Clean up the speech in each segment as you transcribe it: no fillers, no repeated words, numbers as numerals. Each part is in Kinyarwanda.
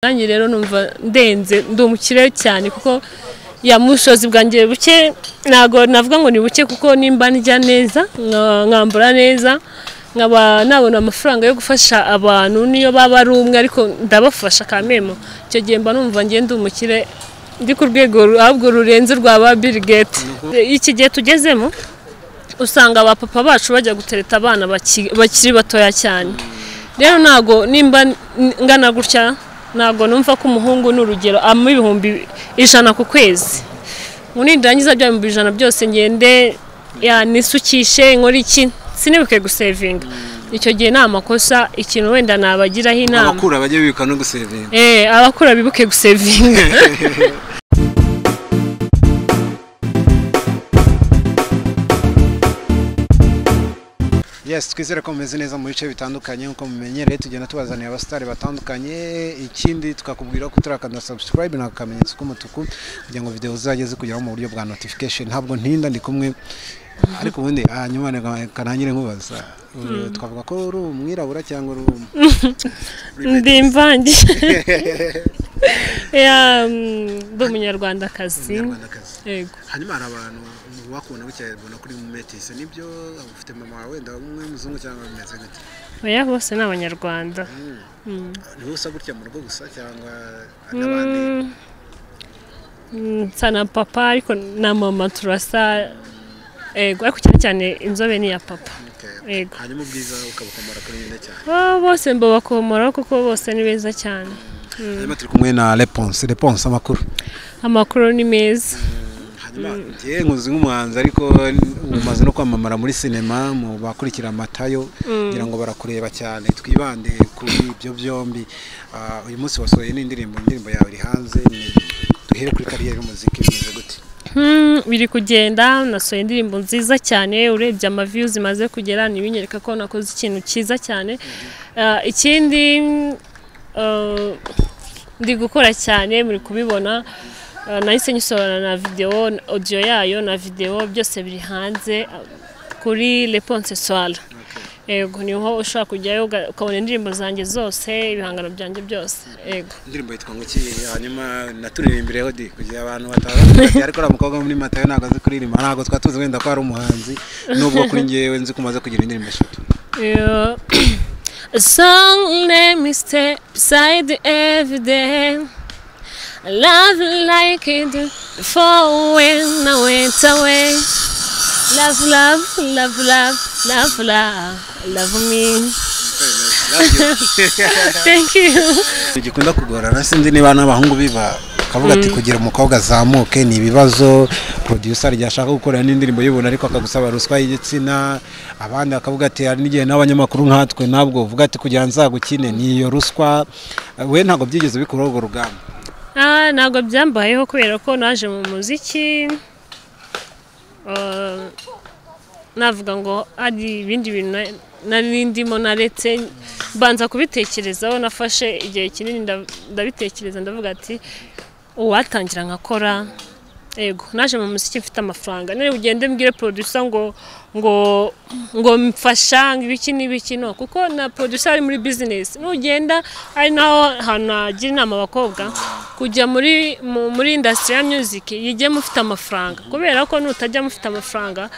nanjye rero numva ndenze ndumukire cyane kuko ya mushozi bwanjye buke nago navuga ngo ni buke kuko nimba njya neza nkambura neza nkaba nabona amafaranga yo gufasha abantu niyo baba ari umwe ariko ndabafasha kamemo cyo gihe mba numva ngiye ndumukire ndi ku rwego ahubwo rurenze rwa ba Bill Gates. Iki gihe tugezemo usanga aba papa bacu bajya gutereta abana bakiri batoya cyane. Rero nago nimba ngana gutya nago numva ko umuhungu n'urugero amu 100 ku kwezi. Munindangiza bya 100 byose ngende ya nisukishe nkora iki sinibuke gusavinga. Icyo gihe nta makosa ikintu wenda nabagiraho inama. Abakura bajye bibika no gusavinga. Abakura bibuke gusavinga. Yes, twizere ko mumeze neza mu bice bitandukanye nko mumenyereye tugenda tubazaniye abastari batandukanye. Ikindi tukakubwira ko turakanda subscribe na kamenyetso k'umutuku kugira ngo video zageze kugera mu buryo bwa notification. Ntabwo ntinda ndi kumwe ariko ubundi hanyuma kanangire nkubaza twavuga ko uri umwirabura cyangwa uri ndimvangi ya umunyarwandakazi. Yego. Hanyuma hari abantu wakubona bucyabona kuri Metise nibyo ufite mama wawe wenda umwe muzungu cyangwa bimeze gute? Oya bose n'abanyarwanda. Ni usa gutya mu rugo gusa cyangwa n'abandi? Sana papa ariko na mama turasa. Ego ariko cyane inzobe ni ya papa. Ego. Hanyuma ubwiza ukabukomora kuri nyine cyane. Bose mbo bakomora kuko bose ni beza cyane. Hanyuma turi kumwe na Réponse amakuru. Amakuru ni meza. Ngiye nkuzi nk'umuhanzi ariko umaze no kwamamara muri cinema mu bakurikira Matayo ngira ngo barakureba cyane. Twibande kuri ibyo byombi. Uyu munsi wasohoye n'indirimbo yawe iri hanze. Duhere kuri kariyeri y'umuziki bimeze gute? Biri kugenda nasohoye indirimbo nziza cyane urebye ama views zimaze kugera nibinyereka ko nakoze ikintu cyiza cyane. Ikindi ndi gukora cyane muri kubibona. Nahise nyisohora na video audio yayo na video byose biri hanze kuri Réponse Soir. Ego niho ushaka kujyayo ukabona indirimbo zanjye zose ibihangano byanjye byose. Ego indirimbo yitwa nguki hanyuma naturirimbire di kugira abantu batabaza ariko ramukobwa muri Matayo ntago azi kuririmba ntago twatuze wenda ko ari umuhanzi nubwo kuri ngewe nzi kumaze kugira indirimbo eshatu. A song let me stay beside every day. Love like it before when I went away. Love, love, love, love, love, love, love me. Thank you. Igikunda kugorana sinzi niba n'abahungu biba kavuga ati kugira umukobwa zamuke ni ibibazo producer ryashaka gukora n'indirimbo yibona ariko akagusaba ruswa y'igitsina abandi akavuga ati hari n'igihe n'abanyamakuru nkatwe nabwo uvuga ati kugira nzagukine ni iyo ruswa we ntago byigeze bikora urwo rugamba. Ntago byambayeho kubera ko naje mu muziki navuga ngo ari ibindi bintu narindimo naretse banza kubitekerezaho nafashe igihe kinini ndabitekereza ndavuga ati uwatangira nkakora. Ego naje mu muziki mfite amafaranga nari ugende mbwire producer ngo mfasha ibiki no kuko na producer ari muri business nugenda ari naho hanagira inama abakobwa kujya muri industry ya music yige mufite amafaranga kubera ko nutajya mufite amafaranga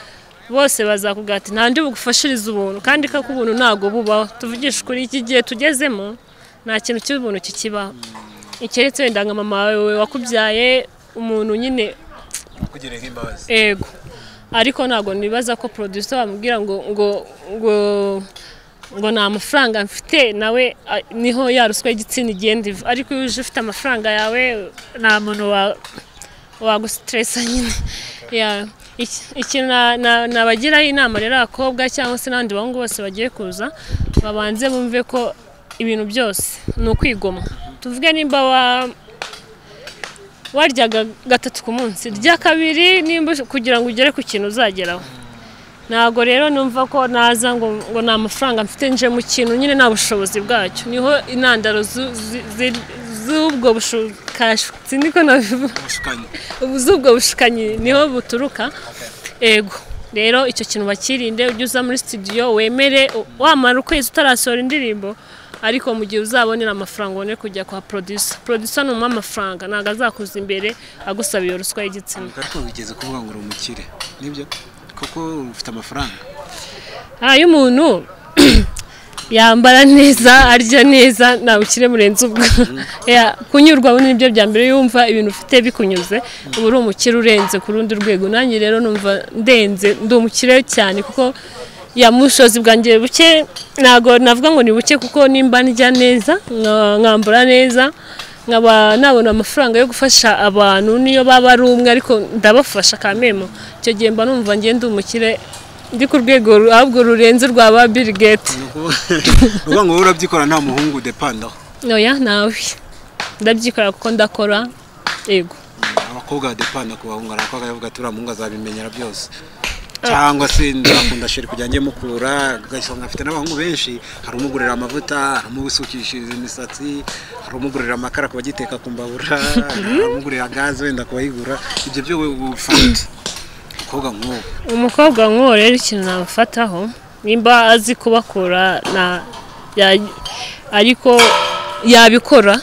bose bazakugata nta ndi bugufashiriza ubuntu kandi ko ubuntu nago buba tuvugisha kuri iki gihe tugezemo nta kintu cy'ubuntu kikibaho. Ikeretse wenda nka mama wawe wakubyaye umuntu nyine kugira nk'imbabazi. Ego ariko nago nibaza ko producer bamubwira ngo nta mafaranga mfite nawe niho yaruswa y'igitsina igenda ariko iyo uje ufite amafaranga yawe nta muntu wagustressa nyine. Ikintu nabagiraho inama rero abakobwa cyangwa se n'abandi bahungu bose bagiye kuza babanze bumve ko ibintu byose ni ukwigomwa. Tuvuge nimba waryaga 3 ku munsi rya kabiri nimba kugira ngo ugere ku kintu uzageraho. Ntago rero numva ko naza ngo nta mafaranga mfite nje mu kintu nyine nta bushobozi bwacyo niho inandaro z'ubwo bushukashutsi niko z'ubwo bushukanyi niho buturuka. Ego rero icyo kintu bakirinde ujye uza muri studio wemere wamara ukwezi utarasohora indirimbo ariko mu gihe uzabonera amafaranga ubone kujya kwa producer ni amafaranga ntago azakuza imbere agusaba iyo ruswa y'igitsina. Ariko bigeze kuvuga ngo uri umukire nibyo koko ufite amafaranga? Iyo umuntu yambara neza arya neza nta bukire murenze ubwo. Kunyurwa n'ibyo bya mbere yumva ibintu ufite bikunyuze ubu uri umukire urenze ku rundi rwego. Nanjye rero numva ndenze ndi umukire cyane kuko yamushozi bwanjye buke ntago navuga ngo ni buke kuko nimba ndya neza nkambura neza nkaba nabona amafaranga yo gufasha abantu niyo baba ari umwe ariko ndabafasha kamemo. Icyo gihe mba numva ngende umukire ndi ku rwego ahubwo rurenze rwa ba Bill Gates. Uvuga ngo urabyikora nta muhungu depandaho? Oya nawe ndabyikora kuko ndakora yego. Abakobwa depanda ku bahungu arakwaga yavuga tura muhungu azabimenyera byose cyangwa se ndakunda sheri kujya ngiye mukura gasonga afite n'abahungu benshi hari umugurira amavuta hari umugusukishiriza imisatsi hari umugurira amakara kubagiteka kumbabura hari umugurira gaze wenda kubayigura ibyo byo ufite umukobwa nk'uwo rero ikintu nabafataho nimba azi kubakura ariko yabikora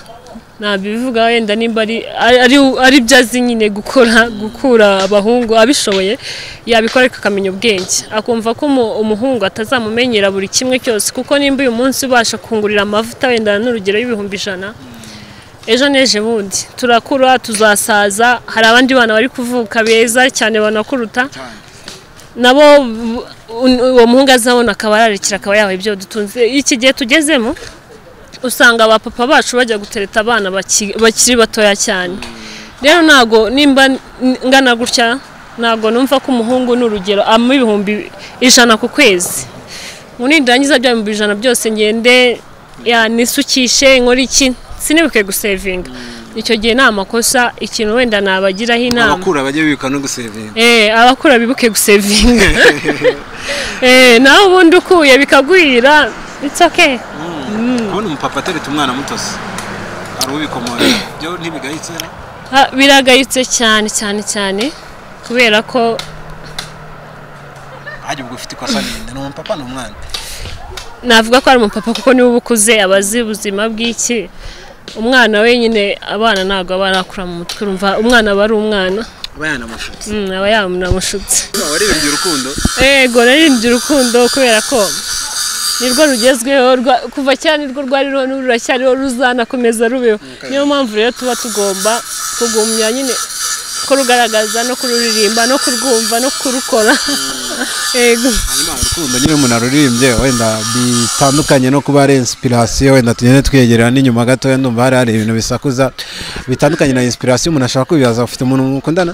nabivuga wenda nimba ari byo azi nyine gukura abahungu abishoboye yabikora akamenya ubwenge akumva ko umuhungu atazamumenyera buri kimwe cyose kuko nimba uyu munsi ubasha kungurira amavuta wenda n'urugero y'ibihumbi 100 ejo neje bundi turakura tuzasaza hari abandi bana bari kuvuka beza cyane banakuruta nabo uwo muhungu azabona akabararikira akaba yawe ibyo dutunze iki gihe tugezemo usanga abapapa bacu bajya gutereta abana bakiri batoya cyane rero nago nimba ngana gutya nago numva ko umuhungu n'urugero ama ibihumbi 100 ku kwezi munindangiza bya 100 byose ngende nisukishe nkora iki sinibuke gusevinga icyo gihe nta makosa ikintu wenda nabagiraho inama abakura bajye bibika no gusevinga abakura bibuke gusevinga naho ubundi ukuye bikagwira it's okay. Kubona umupapa atereta umwana mutosi ari ubikomora byo ntibigayitse biragayitse cyane kubera ko haje ubwo ufite ikosa ninde no umupapa n'umwana navuga ko ari umupapa kuko niwe ubukuze abazi ubuzima bw'iki umwana wenyine abana ntago barakura mu mutwe urumva umwana aba ari umwana abayana mushutse aba yamunamushutse waririmbye urukundo yego naririmbye urukundo kubera ko nirwo rugezweho kuva cyane nirwo rwari ruracyariho ruzanakomeza rubeho niyo mpamvu rero tuba tugomba kugumya nyine ko rugaragaza no kururirimba no kurwumva no kurukora yego hanyuma urukundo nyine umuntu aruririmbye wenda bitandukanye no kuba ari inspiration wenda tugende twegerera n'inyuma gato ndumva hari ibintu bisakuza bitandukanye na inspiration umuntu ashaka kubibaza ufite umuntu mukundana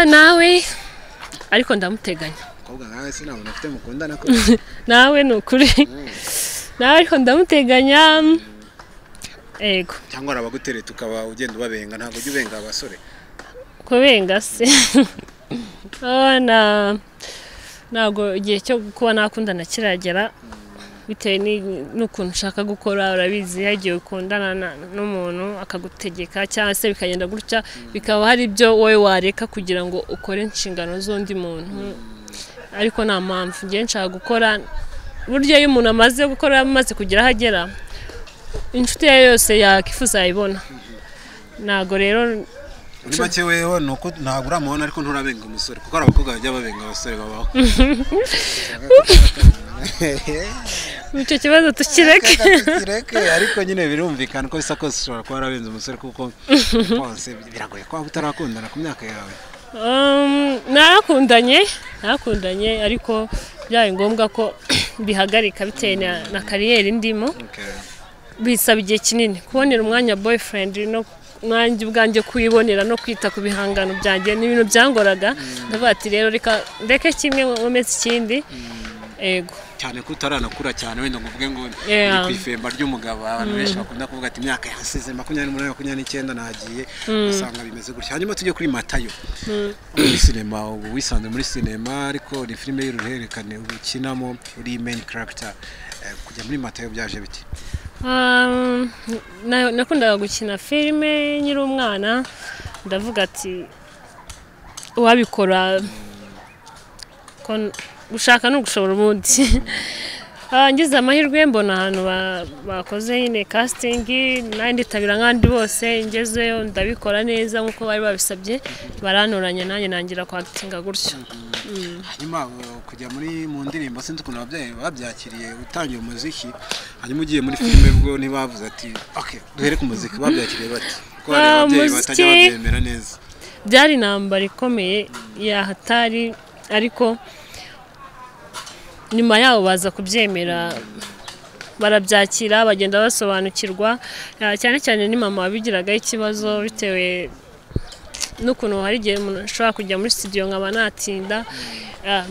nawe ariko ndamuteganya nawe sinabona ufite mukundana ko nawe nukuri nawe ariko ndamuteganya yego cyangwa arabagutereta ukaba ugenda ubabenga ntabwo ujye ubenga abasore kubenga se ntabwo igihe cyo kuba nakundana kiragera bitewe n'ukuntu ushaka gukora urabizi yagiye ukundana n'umuntu akagutegeka cyangwa se bikagenda gutya bikaba hari ibyo wowe wareka kugira ngo ukore inshingano z'undi muntu ariko nta mpamvu ngiye nshaka gukora buryo iyo umuntu amaze gukora amaze kugira aho agera inshuti ye yose yakifuza yayibona ntago rero muri make wewe nuko ntago uramubona ariko nturabenga umusore kuko abakobwa bajya babenga abasore babaho icyo kibazo tukireke ariko nyine birumvikana ko bisa kose ushobora kuba warabenze umusore kuko kose biragoye ko utarakundana ku myaka yawe narakundanye ariko byaye ngombwa ko bihagarika bitewe na kariyeri ndimo bisaba igihe kinini kubonera umwanya boyfriend no nanjye ubwanjye kuyibonera no kwita ku bihangano byanjye n'ibintu byangoraga ndavuga ati rero reka ndeke kimwe nkomeze ikindi ego cyane ko utaranakura cyane wenda ngo uvuge ngo kwifemba ry'umugabo abantu benshi bakunda kuvuga ati imyaka yasize 28 29 nagiye usanga bimeze gutya hanyuma tujye kuri Matayo muri cinema ubu wisanze muri cinema ariko ni filime y'uruhererekane ukinamo uri main character kujya muri Matayo byaje biti nakundaga gukina filime nyiri umwana ndavuga ati wabikora gushaka no gushobora ubundi ngize amahirwe mbona ahantu bakoze nyine casting nditabira nk'andi bose ngezeyo ndabikora neza nk'uko bari babisabye barantoranya nanjye nangira kwakitinga gutyo. Hanyuma kujya mu ndirimbo sinzi ukuntu ababyeyi babyakiriye utangiye umuziki hanyuma ugiye muri filime bwo ntibavuze ati okay duhere ku muziki babyakiriye bati ko hari ababyeyi batajya babyemera neza. Byari intambara ikomeye ya hatari ariko nyuma yaho baza kubyemera barabyakira bagenda basobanukirwa cyane cyane ni mama wabigiragaho ikibazo bitewe n'ukuntu hari igihe umuntu ashobora kujya muri studio nkaba natinda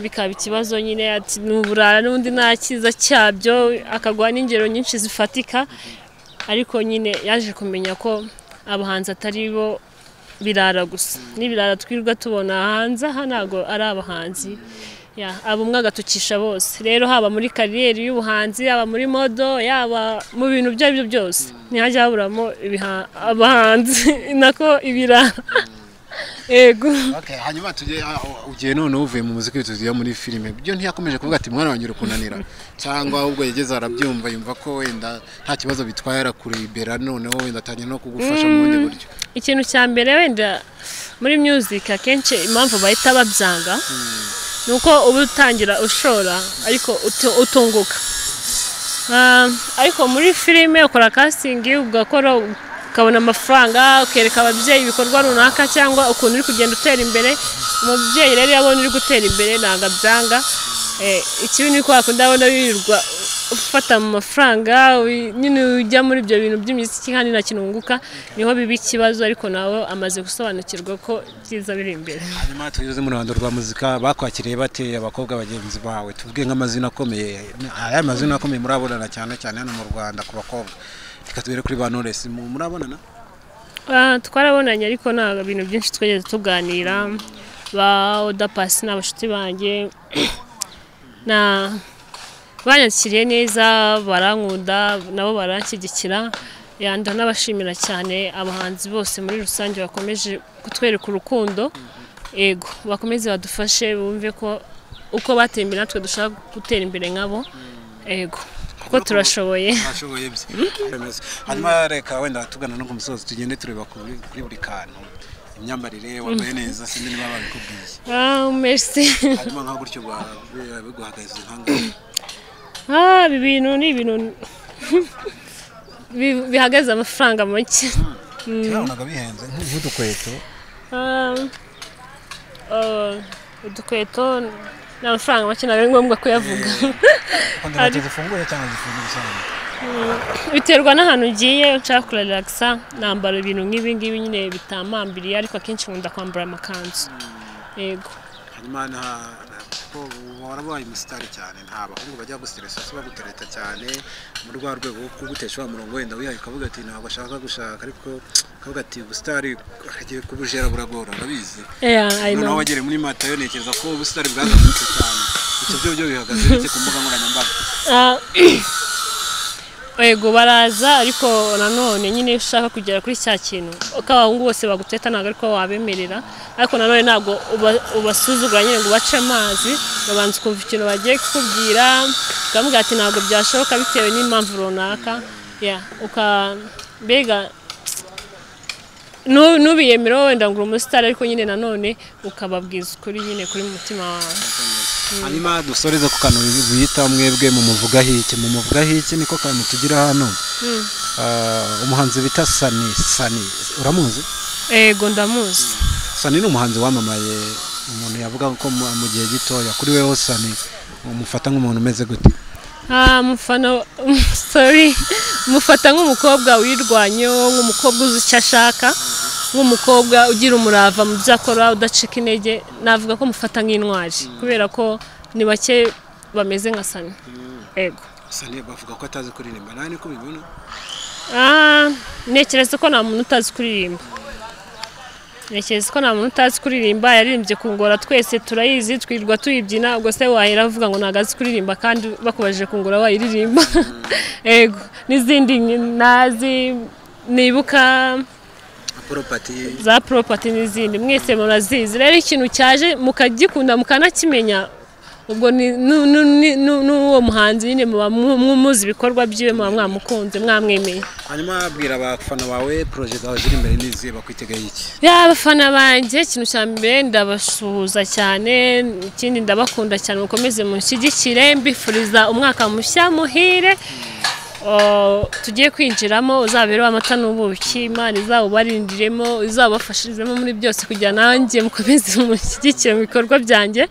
bikaba ikibazo nyine ati nuburara n'undi nta cyiza cyabyo akagwa n'ingero nyinshi zifatika ariko nyine yaje kumenya ko abahanzi atari bo birara gusa n'ibirara twirwa tubona hanze ntago ari abahanzi abo umwe agatukisha bose rero haba muri kariyeri y'ubuhanzi yaba muri modo yaba mu bintu byo byose ntihajya haburamo abahanzi nako ibirara. Ego. Okay, hanyuma ugiye none uvuye mu muziki tuziya muri filime byo ntiyakomeje kuvuga ati mwana wanjye ukunanira cyangwa ahubwo yageze arabyumva yumva ko wenda nta kibazo bitwaye arakurebera noneho wenda atanye no kugufasha mu bundi buryo. Ikintu cya mbere wenda muri music akenshi impamvu bahita babyanga nuko uba utangira ushora ariko utunguka ariko muri filime ukora casting ugakora ukabona amafaranga ukereka ababyeyi ibikorwa runaka cyangwa ukuntu uri kugenda utera imbere umubyeyi rero yabona uri gutera imbere ntago byanga ikibi ni ko akunda birirwa ufata mu mafaranga nyine ujya muri ibyo bintu by'imiziki kandi nta kintu wunguka niho biba ikibazo ariko nawe amaze gusobanukirwa ko byiza biri imbere. Hanyuma tugeze mu ruhando rwa muzika bakwakiriye bateye abakobwa bagenzi bawe tuvuge nk'amazina akomeye aya mazina akomeye murabonana cyane cyane hano mu Rwanda ku bakobwa reka tubere kuri ba Knowless murabonana? Twarabonanye ariko nta bintu byinshi twegeze tuganira ba Oda Paccy n'abashuti banjye na banyakiriye neza barankunda nabo baranshyigikira yanda n'abashimira cyane abahanzi bose muri rusange bakomeje kutwereka urukundo ego bakomeze badufashe bumve ko uko bateye imbere natwe dushaka gutera imbere nkabo ego kuko turashoboye. Hanyuma reka wenda tugana no ku musozi tugende tureba kuri buri kantu imyambarire wambaye neza sindi niba babikubwiye. Merci. Hanyuma nka gutyo biguhagaze nkanga ibintu ni ibintu bihagaze amafaranga make. Tyabonaga bihenze nk'udukweto. Udukweto n'amafaranga make ntabwo ari ngombwa kuyavuga. Kandi zifunguye cyangwa zifunguye bisanzwe. Biterwa n'ahantu ugiye ushaka kurelaxa nambara ibintu nk'ibi ngibi nyine bitamambiriye ariko akenshi nkunda kwambara amakanzu. Yego. Hanyuma warabaye umusitari cyane nta bahungu bajya gustressa bagutereta cyane mu rwa rwego rwo kugutesha wa murongo wenda wihaye ukavuga ati ntabwo ashaka gushaka ariko ukavuga ati ubusitari agiye kubujera buragora urabizi. I know. Noneho wagere muri Matayo nekereza ko ubusitari bwagafite cyane icyo byo bihagaze bite ku mbuga nkoranyambaga. Ego baraza ariko nanone nyine ushaka kugera kuri cya kintu ukabahungu bose baguteta ntago ariko wabemerera ariko nanone ntago ubasuzugura nyine ngo bace amazi babanza kumva ikintu bagiye kukubwira ukamubwira ati ntago byashoboka bitewe n'impamvu runaka mbega nubiyemera wenda ngo umusitari ariko nyine nanone ukababwiza ukuri nyine kuri mutima wawe. Hanyuma dusoreze ku kantu bita mwebwe mu muvuga hiki niko kantu tugira hano. Umuhanzi bita Sani uramuzi? Ego ndamuzi. Sani ni umuhanzi wamamaye umuntu yavuga ko mu gihe gitoya kuri wewe Sani umufata nk'umuntu umeze gute? Mufata nk'umukobwa wirwanyo nk'umukobwa uzi icyo ashaka nk'umukobwa ugira umurava mu byo akora udacika intege navuga ko mufata nk'intwari kubera ko ni bake bameze nka Sani. Ego. Sani bavuga ko atazi kuririmba nawe niko bibona? Ntekereza ko nta muntu utazi kuririmba. Yaririmbye kungora twese turayizi twirwa tuyibyina ubwo se wahera avuga ngo nagazi kuririmba kandi bakubajije kungora wayiririmba. Ego n'izindi nazi nibuka za property n'izindi mwese murazizi rero ikintu cyaje mukagikunda mukanakimenya ubwo n'uwo muhanzi nyine muba muzi ibikorwa byiwe muba mwamukunze mwamwemeye. Hanyuma abwira abafana bawe projet zawe ziri imbere n'izihe bakwitegeye iki? Abafana banjye ikintu cya mbere ndabasuhuza cyane, ikindi ndabakunda cyane, mukomeze munshyigikire, mbifuriza umwaka mushya muhire tugiye kwinjiramo, uzabera amata n'ubuki, Imana izawubarindiremo, izabafashirizemo muri byose kugira nanjye mukomeze mushyigikire mu bikorwa byanjye.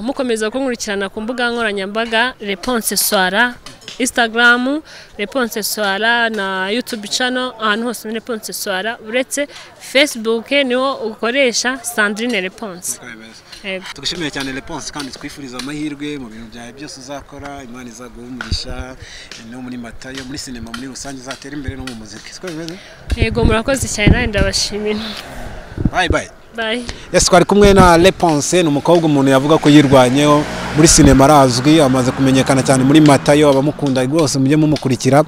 Mukomeza kunkurikirana ku mbuga nkoranyambaga Réponse Soara, Instagram Réponse Soara na YouTube channel, ahantu hose muri Réponse Soara, uretse Facebook niwo ukoresha Sandrine Réponse. Tugushimiye cyane Réponse kandi twifuriza amahirwe mu bintu byawe byose uzakora, Imana izaguha umugisha no muri Matayo, muri sinema muri rusange uzatera imbere no mu muziki. Siko bimeze? Yego murakoze cyane, nawe ndabashimira. Bye bye. Bye. Yes, twari kumwe na Réponse, ni umukobwa umuntu yavuga ko yirwanyeho muri sinema, arazwi, amaze kumenyekana cyane muri Matayo, abamukunda rwose mujye mumukurikira.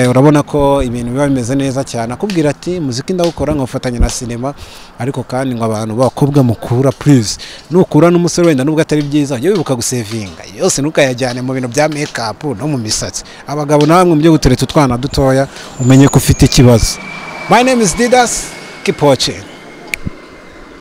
Urabona ko ibintu biba bimeze neza cyane, akubwira ati muziki ndawukora nkafatanya na sinema, ariko kandi ngo abantu bakobwa mukura please, nukura n'umusore wenda nubwo atari byiza yo bibuka gusevinga yose, nukayajyane mu bintu bya make up no mu misatsi. Abagabo namwe mu byo gutereta utwana dutoya umenye ko ufite ikibazo. My name is Didas, keep watching.